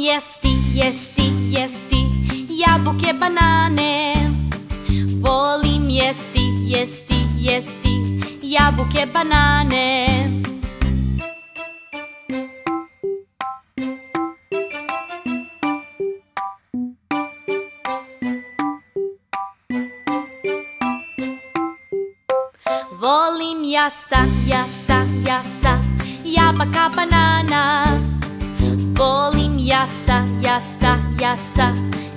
jesti jabuke, banane. Volim jesti jabuke, banane. Volim jasta jabuka, banana. Volim jasta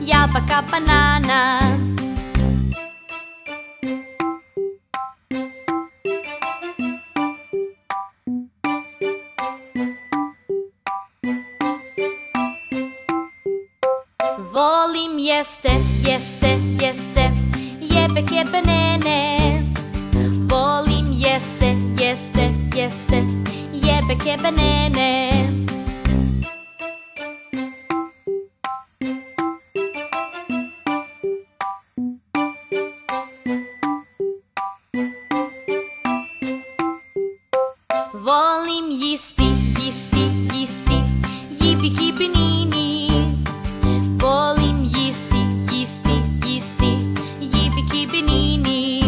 jabuka, banana. Volim jeste jebeke, banane. Volim jeste jebeke, banane. Volim jisti jibiki, banini. Volim jisti jibiki, banini.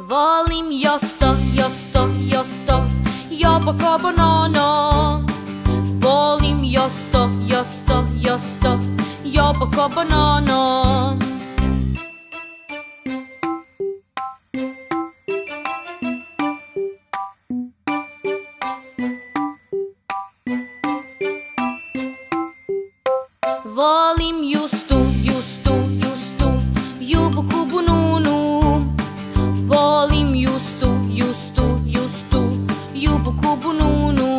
Volim josto joboko, bonono. Volim josto joboko, bonono. Volim justu jubuku, bununu. Volim justu jubuku, bununu.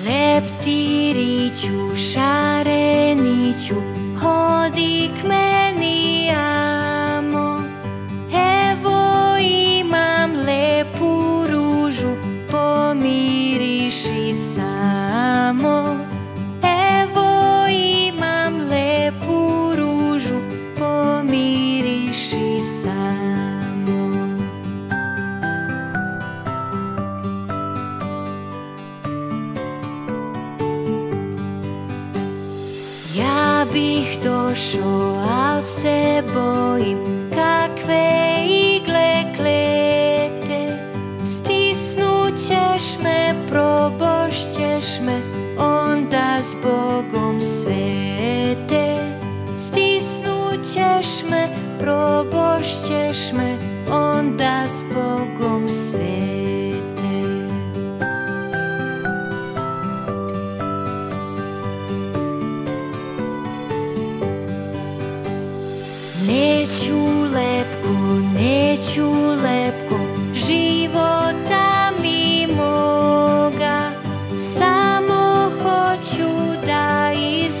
Leptiriću, šareniću, hodi k meni, amo. Evo imam lepu ružu, pomiriši samo. Evo imam lepu ružu, pomiriši samo. Ja bih došao, al se bojim kakve igle klete. Stisnućeš me, probošćeš me, onda s Bogom svete. Stisnućeš me, probošćeš me, onda s Bogom svete. Neću lepko života mi moga, samo hoću da iz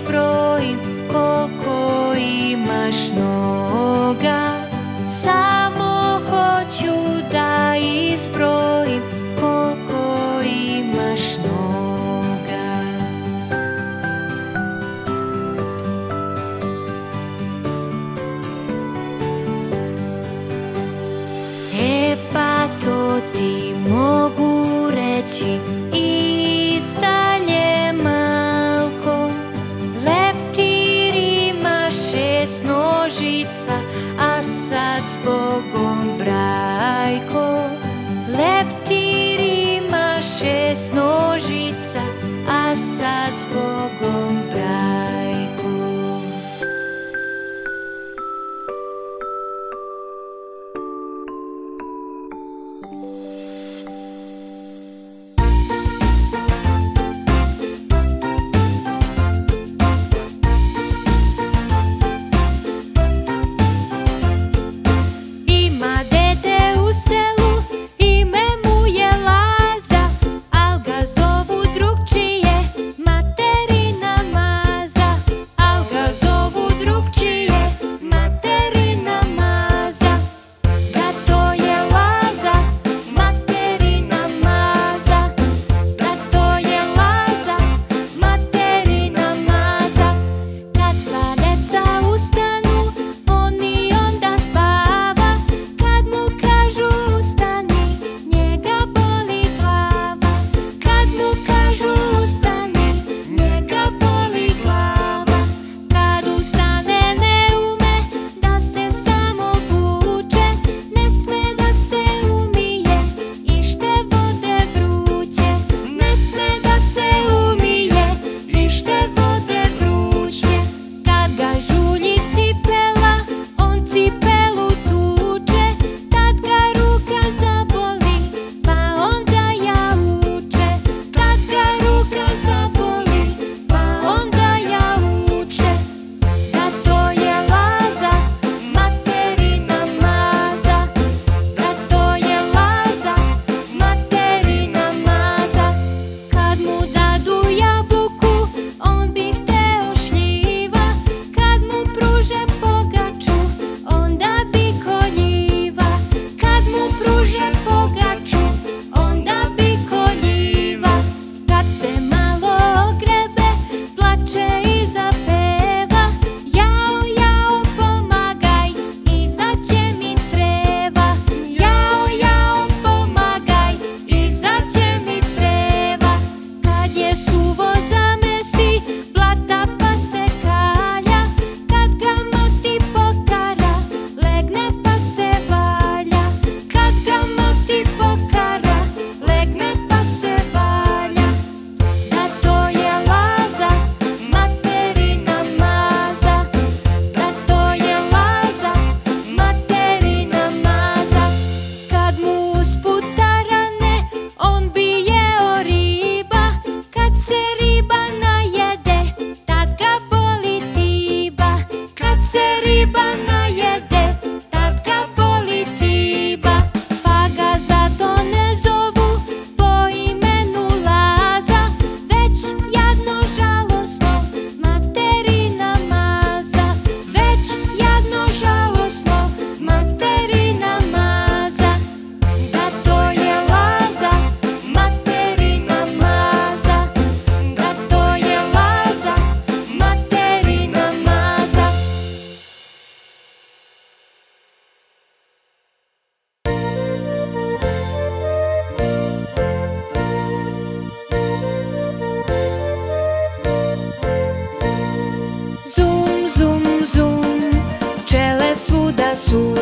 Božica, a sad s Bogom brajku. Ima dete u selu, ime mu je Laza, al ga zovu drugčije, materina maza. Al ga zovu drugčije, materina maza. Da to je Laza, materina maza. Da to je Laza, materina maza. Kad sva deca ustanu, on i onda spava. Kad mu kažu ustani, njega boli glava. Kad mu kažu ustani, njega boli glava. Kad ustane ne ume da se samo vuče, ne sme da se umije, ište vode vruće. Ne sme da se umije, ište vode vruće. Kad ga žulji cipela, on cipelu tuče. Tad ga ruka zaboli, pa onda jauče. Tad ga ruka zaboli, pa onda jauče. Da to je Laza, materina maza. Da to je Laza, materina maza. Kad mu dadu jabuku, on bi hteo šljiva. Kad mu pruže pogaču, onda bi koljiva. Kad mu pruže pogaču, onda bi koljiva. Kad se malo ogrebe, plače i zapeva. Jao, jao, pomagaj, izaće mi creva. Jao, jao, pomagaj, izaće mi creva. Kad je suvo zamesi, blata pa se kalja. Kad ga moti pokara, legne pa se valja. Kad ga moti pokara, legne pa se valja. Da to je Laza, materina maza. Da to je Laza, materina maza. Kad mu usputa rane, on bi jeo riba. Kad se riba najede, tad ga boli tiba. Kad se riba najede, tad ga boli tiba. Pa ga zato ne zovu po imenu Laza, već jadno žalosno, materina maza. Već jadno žalosno, materina maza. Da to je Laza, materina maza. Da to je Laza, materina maza. Zum, zum, zum, pčele svuda su,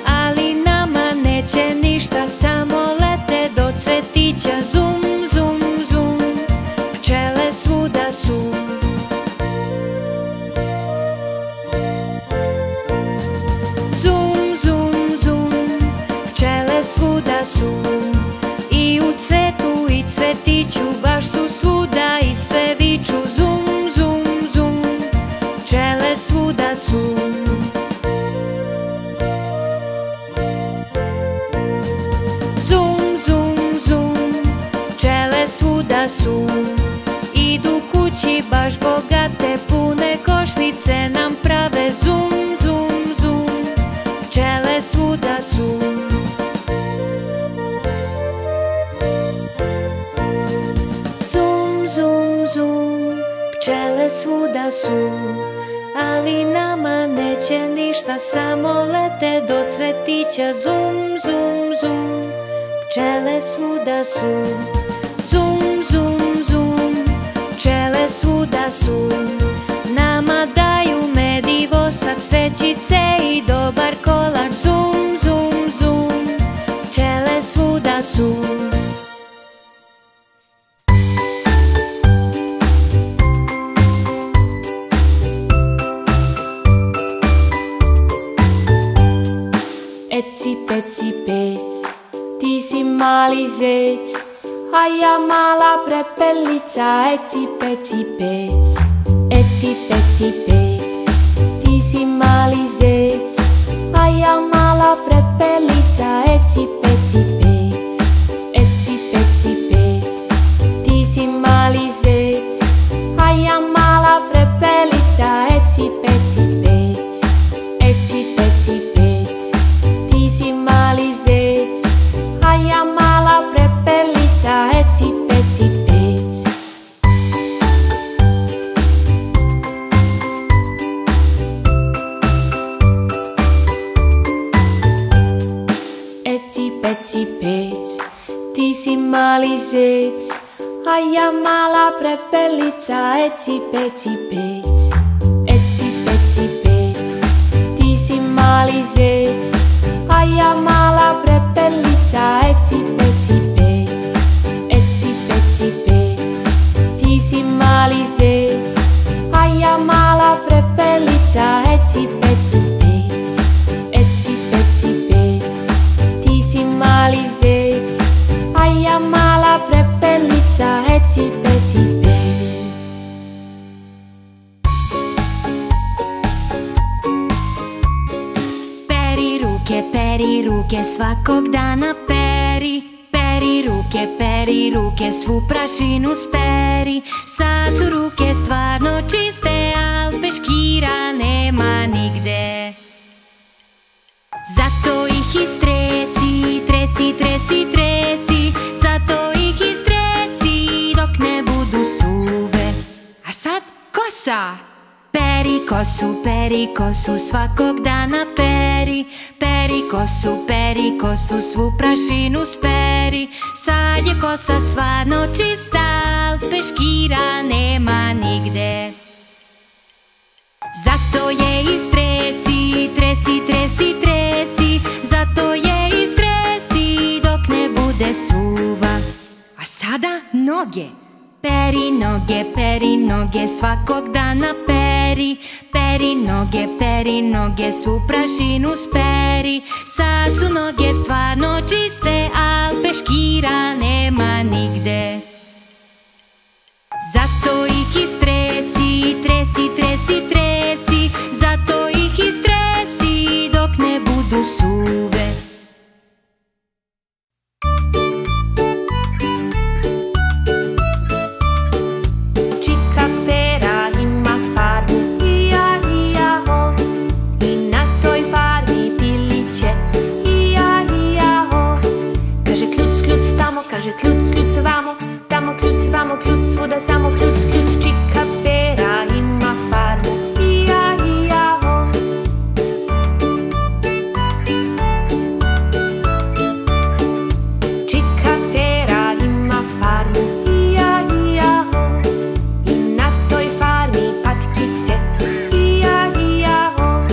ali nama neće ništa, samo lete do cvetića. Zum, zum, zum, pčele svuda su. Zum, zum, zum, pčele svuda su, i u cvetu i cvetiću, baš su svuda i sve viču. Zum, zum, zum, pčele svuda su. Zum, zum, zum, pčele svuda su, idu kući baš bogate, pune košnice nam prave. Zum, zum, zum, pčele svuda su. Zum, zum, zum, pčele svuda su, ali nama neće ništa, samo lete do cvetića. Zum, zum, zum, pčele svuda su. Zum, zum, zum, pčele svuda su, nama daju med i vosak, svećice i dobar kolač. Zum, zum, zum, pčele svuda su. zec, a ja mala prepelica, eci peci pec, eci peci pec. Ti si mali zec, a ja mala prepelica, eci peci pec, eci peci pec. Ti si mali zec, a ja mala prepelica, eci peci pec, eci peci pec. Ti si mali zec, a ja mala prepelica, eci peci pec. Eci peci pec, ti si mali zec, a ja mala prepelica, eci peci pec, eci peci pec. Ti si mali zec, a ja mala prepelica, eci peci pec, eci peci pec. Ti si mali zec, a ja mala prepelica, eci peci pec, eci peci pec. Ti si mali zec, a ja mala prepelica, eci peci pec. Peri ruke svakog dana peri, peri ruke, svu prašinu speri. Sad su ruke stvarno čiste, al peškira nema nigde. Zato ih istresi, tresi, tresi, tresi, zato ih istresi dok ne budu suve. A sad kosa! Peri kosu svakog dana peri, peri kosu, svu prašinu speri. Sad je kosa stvarno čista, al peškira nema nigde. Zato je istresi, tresi, tresi, tresi, zato je istresi dok ne bude suva. A sada noge! Peri noge, svakog dana peri, peri noge, svu prašinu speri. Sad su noge stvarno čiste, al peškira nema nigde. Zato ih istresi, tresi, tresi, tresi, zato ih istresi dok ne budu suve. Kaže kljuc, kljuc vamo, tamo kljuc, vamo kljuc, svuda samo kljuc, kljuc. Čika pera ima farmu, ija, ho. Čika pera ima farmu, ija, ho. I na toj farmi patkice, ija, ho.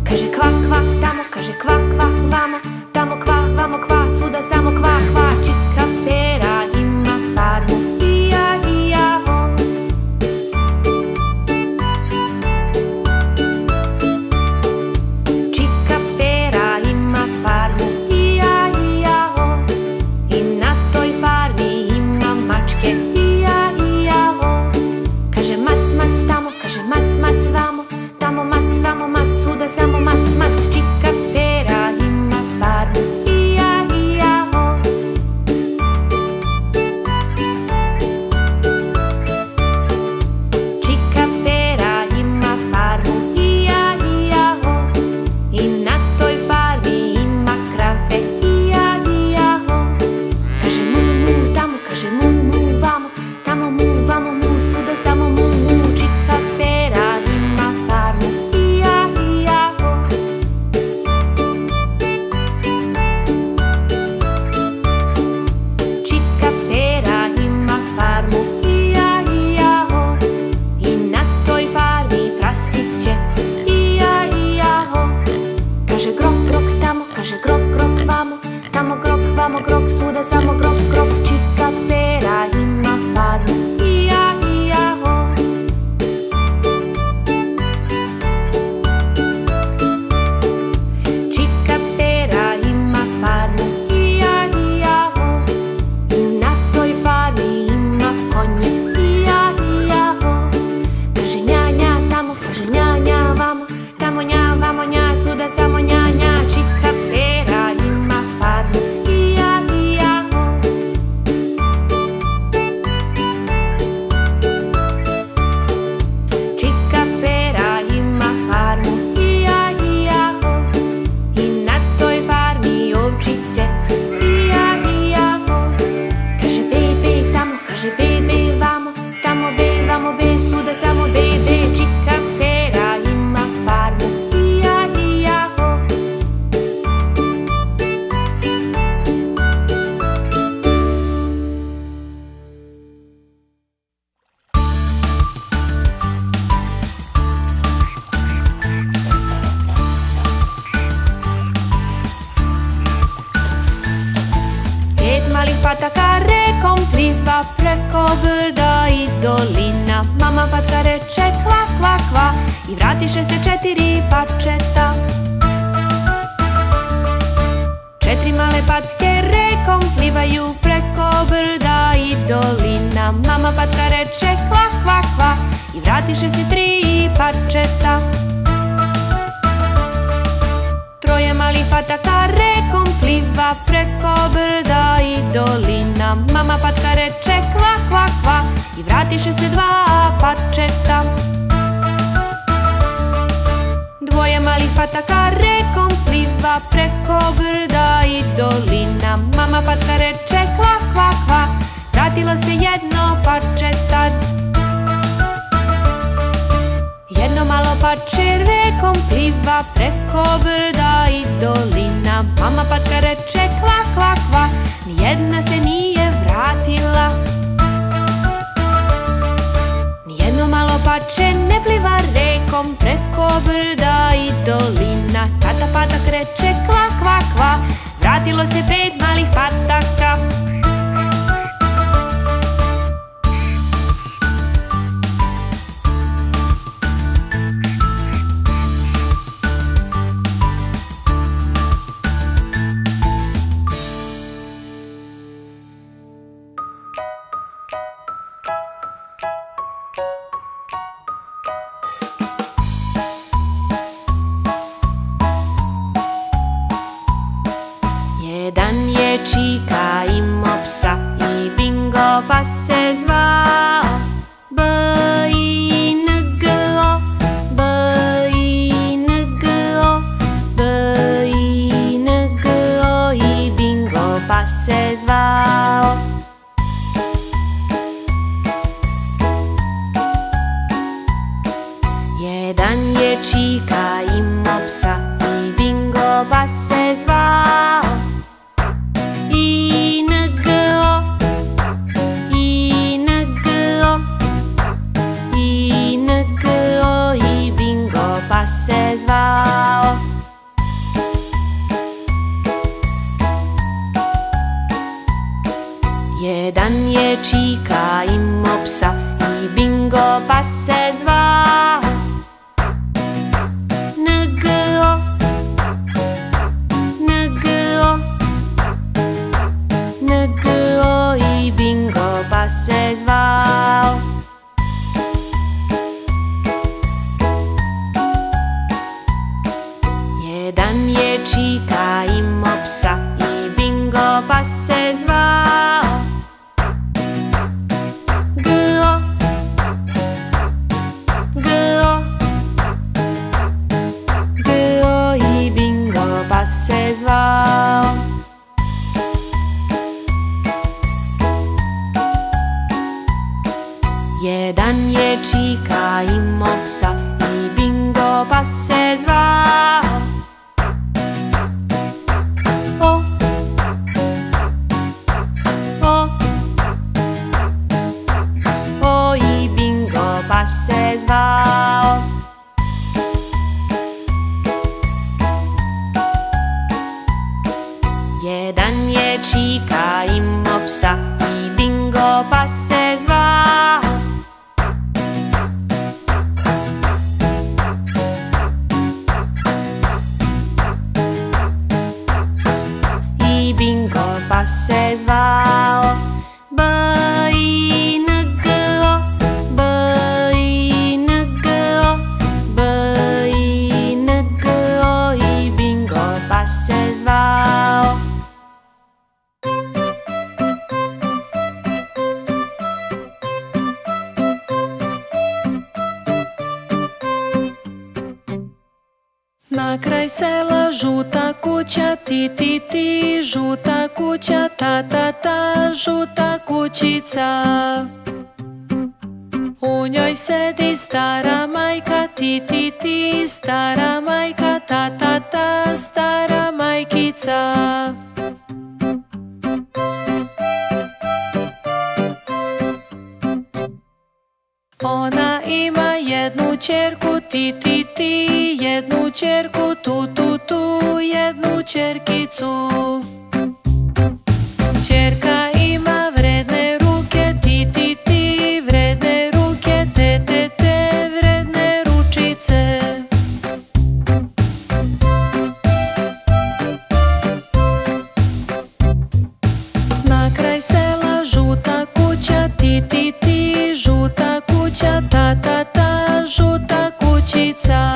Kaže kvak, kvak, tamo, kaže kvak, kvak, vamo, tamo kvak, vamo kvak, svuda samo kvak, kvak. Čika pera ima farmu, ija, ho. pliva preko brda i dolina. Mama patka reče kva, kva, kva i vratiše se 4 pačeta. 4 male patke rekom plivaju preko brda i dolina. Mama patka reče kva, kva, kva i vratiše se 3 pačeta. 3 malih pataka rekom pliva preko brda i dolina. Mama patka reče kva, kva, kva i vratiše se 2 pačeta. 2 malih pataka rekom pliva preko brda i dolina. Mama patka reče kva, kva, kva, vratilo se 1 pače tad. 1 malo pače rekom pliva preko brda i dolina. Mama patka reče kva, kva, kva, nijedna se nije vratila. Nijedno malo pače ne pliva rekom preko brda i dolina. Tata patak reče kva, kva, kva, vratilo se 5 malih pataka. Jedan je čika imao psa i Bingo pa se zvao. B-I-N-G-O, B-I-N-G-O, B-I-N-G-O i Bingo pa se zvao. Jedan je čika imao psa i Bingo pa se zvao. I-N-G-O, I-N-G-O, I-N-G-O i Bingo pa se zvao. Jedan je čika imao psa i Bingo pa se zvao. N-G-O, N-G-O, N-G-O i Bingo pa se zvao. Jedan je čika imao psa i Bingo pa se zvao. G-O, G-O, G-O i Bingo pa se zvao. Jedan je čika imao psa i Bingo pa se zvao. O, o, o i Bingo pa se zvao. Jedan je čika imao psa i Bingo pa se zvao. I Bingo pa se zvao. B-I-N-G-O, B-I-N-G-O, B-I-N-G-O i Bingo pa se zvao. Na kraj sela žuta kuća, ti, ti, ti, žuta kuća, ta, ta, ta, žuta kućica. U njoj sedi stara majka, ti, ti, ti, stara majka, ta, ta, ta, stara majkica. Ona ima jednu ćerku, ti, ti, ti, jednu ćerku, tu, tu, tu, jednu ćerkicu. Ćerka ima vredne ruke, ti ti ti, žuta kuća, ta ta ta, žuta kućica.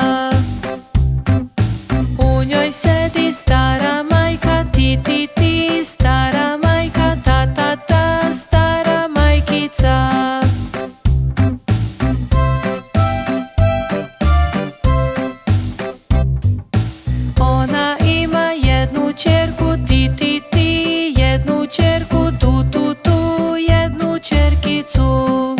U njoj sedi stara majka, ti ti ti, stara majka, ta ta ta, stara majkica. Ona ima jednu ćerku, ti ti ti, jednu ćerku, tu tu tu, jednu ćerkicu.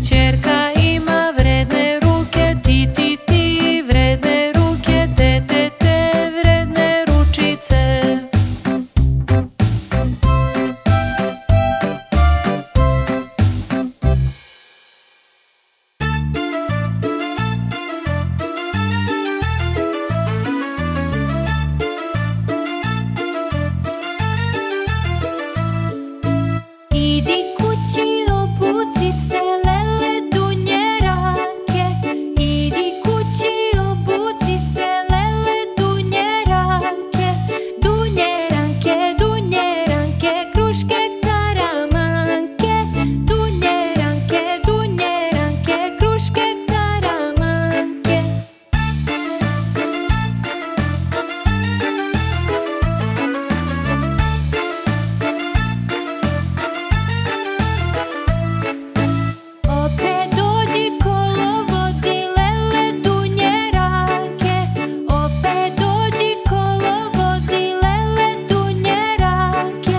Ćerka ima vredne ruke, ti ti ti, vredne ruke, te te te, vredne ručice. Idi kući, obuci se, lele dunje ranke. Idi kući, obuci se, lele dunje ranke. Dunje ranke, dunje ranke, kruške karamanke. Dunje ranke, kruške karamanke. Opet dođi kolovodi, lele dunje ranke. Opet dođi kolovodi, lele dunje ranke.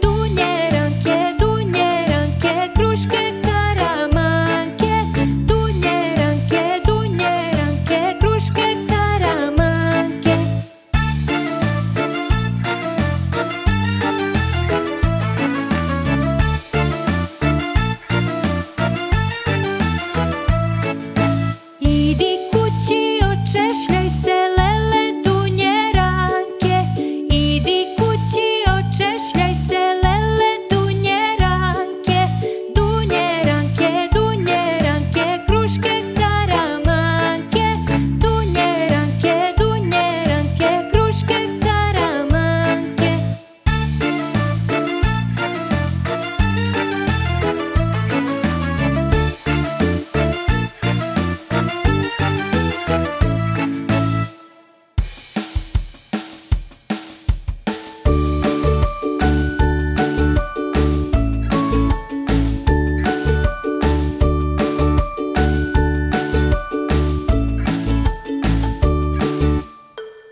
Dunje ranke, kruške karamanke. Dunje ranke, kruške karamanke. Idi kući, očešljaj se, lele dunje ranke. Idi kući, očešljaj se, lele dunje ranke. Dunje ranke, kruške karamanke. Dunje ranke, kruške karamanke.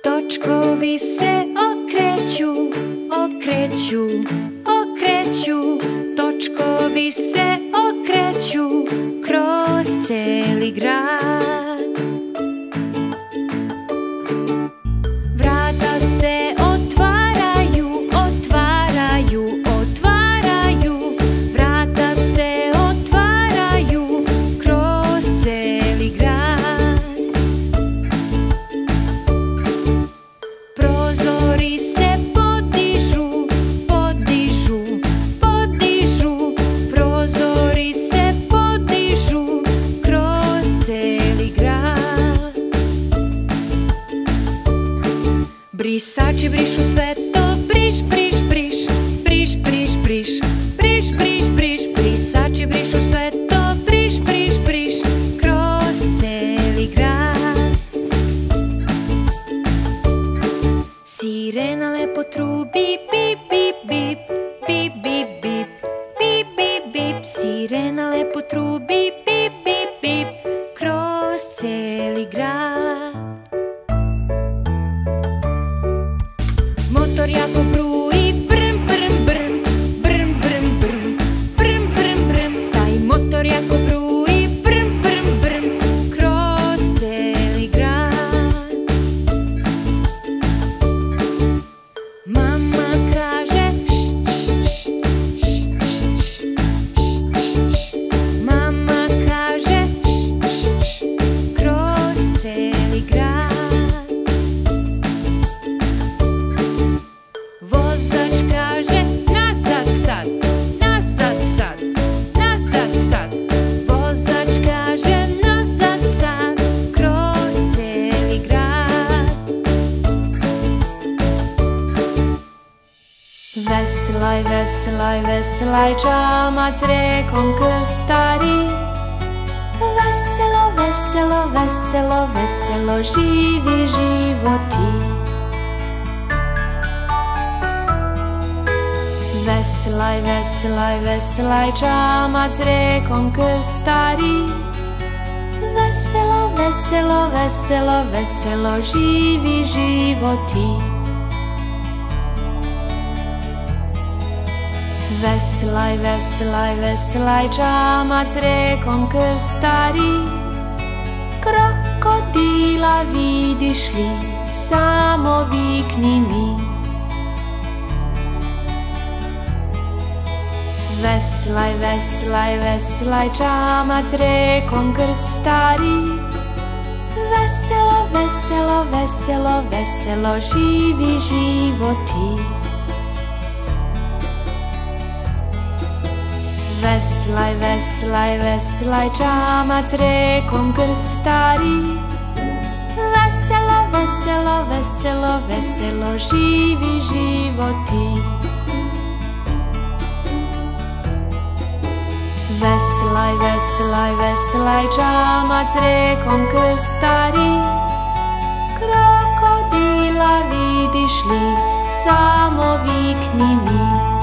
Točkovi se okreću, okreću, okreću. Točkovi se okreću kroz celi grad. Vrata se otvaraju, otvaraju, otvaraju. Vrata se otvaraju kroz celi grad. Prozori se podižu, podižu, podižu. Prozori se podižu kroz celi grad. Brisači brišu sve to, briš, briš, briš, briš, briš, briš, briš, briš, briš. Brisači brišu sve to, briš, briš, briš, kroz celi grad. Sirena lepo trubi, bip, bip, bip, bip, bip, bip, bip, bip, bip. Sirena lepo trubi, bip, bip, bip, kroz celi grad. Motor jako bruji, brm, brm, brm, brm, brm, brm, brm, brm, brm. Taj motor jako bruji, brm, brm, brm, kroz celi grad. Mama kaže š, š, š, š, š, š, š, š. Mama Veselaj, veselaj čamac rekom krstari. Veselo, veselo, veselo, veselo živi životi. Veselaj, veselaj, veselaj čamac rekom krstari. Veselo, veselo, veselo, veselo živi životi. Veselaj, veselaj, veselaj čamac rekom krstari. Krokodila vidiš li, samo vikni mi. Veselaj, veselaj, veselaj čamac rekom krstari. Veselo, veselo, veselo, veselo živi životi. Veselaj, veselaj, veselaj čamac rekom krstari. Veselo, veselo, veselo, veselo živi životi. Veselaj, veselaj, veselaj čamac rekom krstari. Krokodila vidiš li, samo vikni mi.